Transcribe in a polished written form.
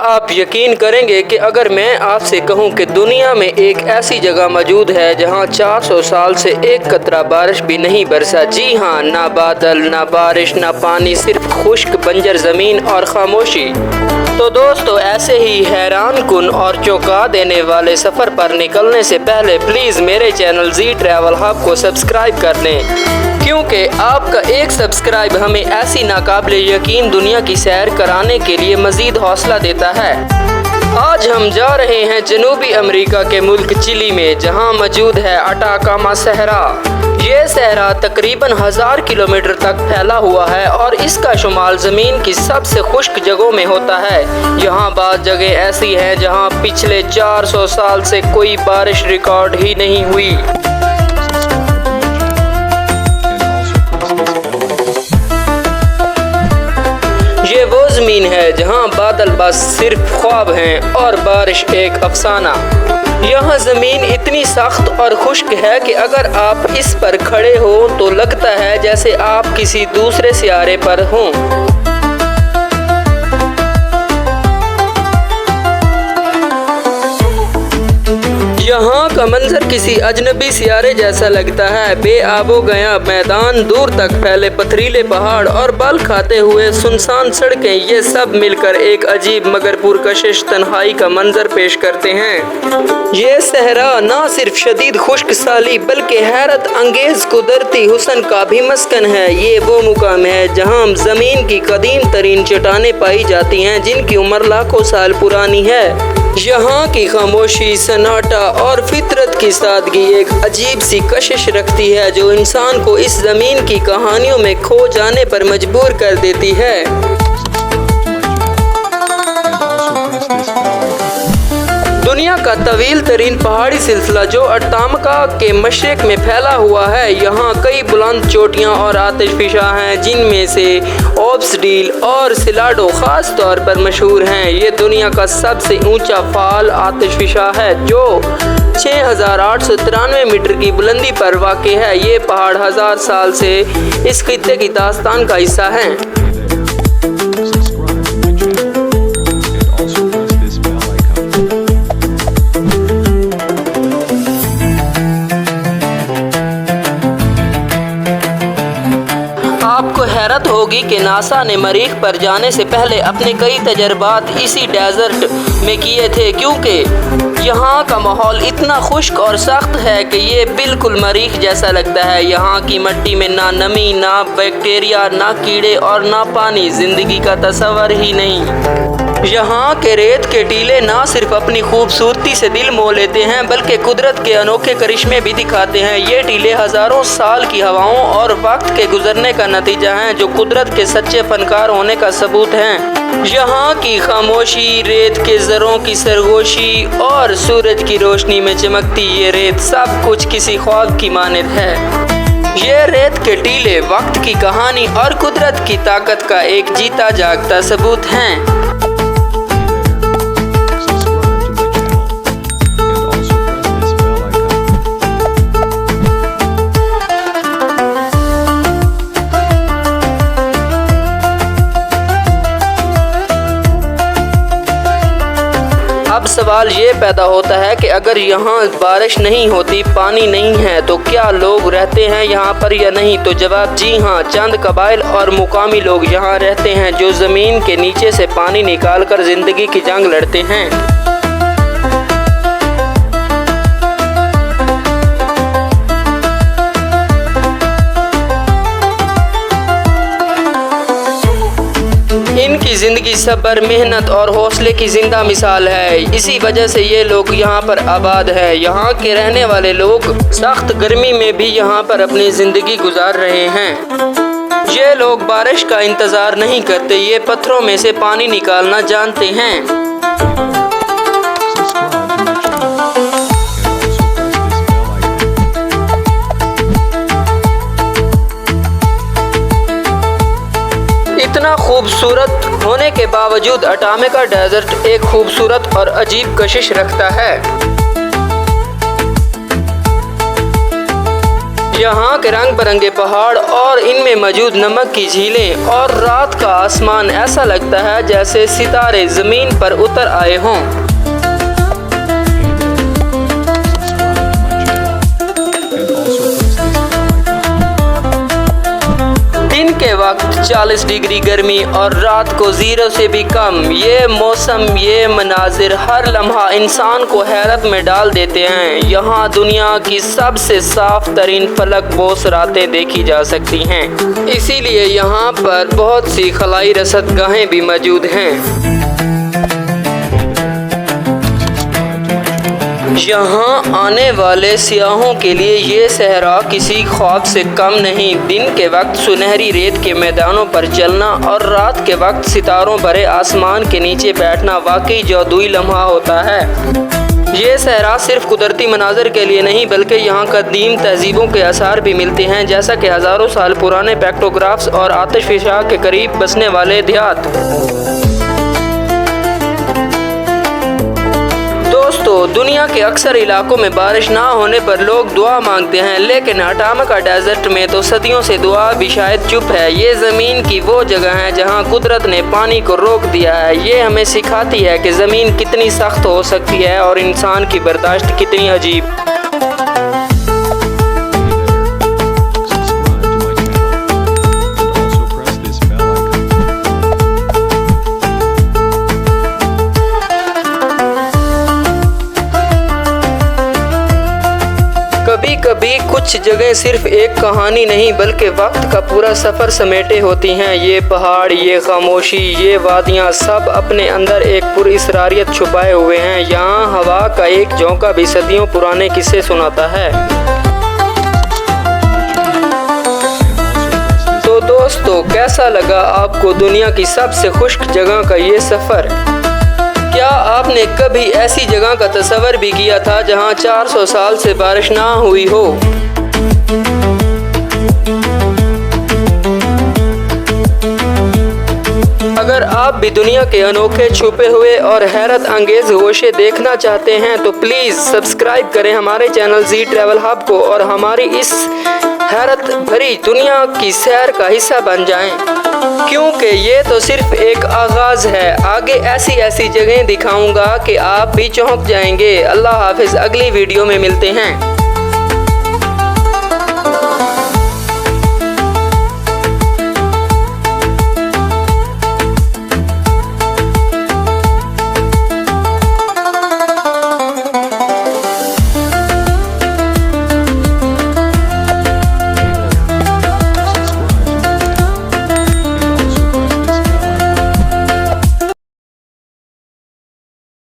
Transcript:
आप यकीन करेंगे कि अगर मैं आपसे कहूं कि दुनिया में एक ऐसी जगह मौजूद है जहां 400 साल से एक कतरा बारिश भी नहीं बरसा। जी हां, ना बादल, ना बारिश, ना पानी, सिर्फ खुश्क बंजर ज़मीन और खामोशी। तो दोस्तों, ऐसे ही हैरान कुन और चौंका देने वाले सफ़र पर निकलने से पहले प्लीज़ मेरे चैनल जी ट्रैवल हब को सब्सक्राइब कर लें, क्योंकि आपका एक सब्सक्राइब हमें ऐसी नाकाबिले यकीन दुनिया की सैर कराने के लिए मज़ीद हौसला देता है। आज हम जा रहे हैं जनूबी अमेरिका के मुल्क चिली में, जहां मौजूद है अटाकामा सहरा। ये सहरा तकरीबन 1000 किलोमीटर तक फैला हुआ है और इसका शुमाल ज़मीन की सबसे खुश्क जगहों में होता है। यहाँ बाज़ जगह ऐसी हैं जहाँ पिछले 400 साल से कोई बारिश रिकॉर्ड ही नहीं हुई। ये वो ज़मीन है जहाँ बादल बस सिर्फ ख्वाब हैं और बारिश एक अफसाना। यहाँ ज़मीन इतनी सख्त और खुश्क है कि अगर आप इस पर खड़े हो तो लगता है जैसे आप किसी दूसरे सियारे पर हों। यहाँ का मंजर किसी अजनबी सियारे जैसा लगता है। बेआबो गया मैदान, दूर तक फैले पथरीले पहाड़ और बल खाते हुए सुनसान सड़कें, ये सब मिलकर एक अजीब मगर पुरकशिश तन्हाई का मंजर पेश करते हैं। ये सहरा ना सिर्फ शदीद खुश्क साली बल्कि हैरत अंगेज कुदरती हुस्न का भी मस्कन है। ये वो मुकाम है जहाँ ज़मीन की कदीम तरीन चट्टानें पाई जाती हैं जिनकी उम्र लाखों साल पुरानी है। यहाँ की खामोशी, सन्नाटा और फितरत की सादगी एक अजीब सी कशिश रखती है जो इंसान को इस ज़मीन की कहानियों में खो जाने पर मजबूर कर देती है। दुनिया का तवील तरीन पहाड़ी सिलसिला जो अटाकामा के मशरक में फैला हुआ है, यहाँ कई बुलंद चोटियाँ और आतिशफिशा हैं, जिनमें से ओब्सडील और सिलाडो ख़ास तौर पर मशहूर हैं। ये दुनिया का सबसे ऊंचा फाल आतिशफिशा है जो 6893 मीटर की बुलंदी पर वाक़ है। ये पहाड़ 1000 साल से इस खित्ते की दास्तान का हिस्सा हैं। आपको हैरत होगी कि नासा ने मरीख पर जाने से पहले अपने कई तजर्बात इसी डेजर्ट में किए थे, क्योंकि यहाँ का माहौल इतना खुश्क और सख्त है कि ये बिल्कुल मरीख जैसा लगता है। यहाँ की मिट्टी में ना नमी, ना बैक्टीरिया, ना कीड़े और ना पानी, जिंदगी का तस्वर ही नहीं। यहाँ के रेत के टीले ना सिर्फ अपनी खूबसूरती से दिल मोह लेते हैं बल्कि कुदरत के अनोखे करिश्मे भी दिखाते हैं। ये टीले हज़ारों साल की हवाओं और वक्त के गुजरने का नतीजा हैं जो कुदरत के सच्चे फनकार होने का सबूत हैं। यहाँ की खामोशी, रेत के ज़रों की सरगोशी और सूरज की रोशनी में चमकती ये रेत, सब कुछ किसी ख्वाब की मानद है। ये रेत के टीले वक्त की कहानी और कुदरत की ताकत का एक जीता जागता सबूत हैं। अब सवाल ये पैदा होता है कि अगर यहाँ बारिश नहीं होती, पानी नहीं है, तो क्या लोग रहते हैं यहाँ पर या नहीं? तो जवाब जी हाँ, चंद कबाइल और मुकामी लोग यहाँ रहते हैं जो ज़मीन के नीचे से पानी निकालकर ज़िंदगी की जंग लड़ते हैं। इनकी ज़िंदगी सब्र, मेहनत और हौसले की जिंदा मिसाल है। इसी वजह से ये लोग यहाँ पर आबाद है। यहाँ के रहने वाले लोग सख्त गर्मी में भी यहाँ पर अपनी ज़िंदगी गुजार रहे हैं। ये लोग बारिश का इंतज़ार नहीं करते, ये पत्थरों में से पानी निकालना जानते हैं। इतना खूबसूरत होने के बावजूद अटाकामा डेजर्ट एक खूबसूरत और अजीब कशिश रखता है। यहाँ के रंग बिरंगे पहाड़ और इनमें मौजूद नमक की झीलें और रात का आसमान ऐसा लगता है जैसे सितारे ज़मीन पर उतर आए हों। दिन के वक्त 40 डिग्री गर्मी और रात को 0 से भी कम। ये मौसम, ये मनाजिर हर लम्हा इंसान को हैरत में डाल देते हैं। यहाँ दुनिया की सबसे साफ तरीन फलक बोस रातें देखी जा सकती हैं। इसीलिए यहाँ पर बहुत सी खलाई रसदगाहें भी मौजूद हैं। यहाँ आने वाले सियाहों के लिए ये सहरा किसी ख्वाब से कम नहीं। दिन के वक्त सुनहरी रेत के मैदानों पर चलना और रात के वक्त सितारों भरे आसमान के नीचे बैठना वाकई जादुई लम्हा होता है। ये सहरा सिर्फ कुदरती मनाज़र के लिए नहीं बल्कि यहाँ कदीम तहजीबों के आसार भी मिलते हैं, जैसा कि हज़ारों साल पुराने पेक्टोग्राफ्स और आतिशफिशा के करीब बसने वाले देहात। दोस्तों, दुनिया के अक्सर इलाकों में बारिश ना होने पर लोग दुआ मांगते हैं, लेकिन अटामका डेजर्ट में तो सदियों से दुआ भी शायद चुप है। ये ज़मीन की वो जगह है जहां कुदरत ने पानी को रोक दिया है। ये हमें सिखाती है कि ज़मीन कितनी सख्त हो सकती है और इंसान की बर्दाश्त कितनी अजीब। कभी कभी कुछ जगह सिर्फ एक कहानी नहीं बल्कि वक्त का पूरा सफ़र समेटे होती हैं। ये पहाड़, ये खामोशी, ये वादियाँ सब अपने अंदर एक पुरअसरारियत छुपाए हुए हैं। यहाँ हवा का एक झोंका भी सदियों पुराने किस्से सुनाता है। तो दोस्तों, कैसा लगा आपको दुनिया की सबसे खुश्क जगह का ये सफ़र? क्या आपने कभी ऐसी जगह का तस्वर भी किया था जहां 400 साल से बारिश ना हुई हो? अगर आप भी दुनिया के अनोखे, छुपे हुए और हैरत अंगेज गोशे देखना चाहते हैं तो प्लीज़ सब्सक्राइब करें हमारे चैनल जी ट्रैवल हब को और हमारी इस हैरत भरी दुनिया की सैर का हिस्सा बन जाएं, क्योंकि ये तो सिर्फ एक आगाज़ है। आगे ऐसी ऐसी जगहें दिखाऊंगा कि आप भी चौंक जाएंगे। अल्लाह हाफिज़, अगली वीडियो में मिलते हैं।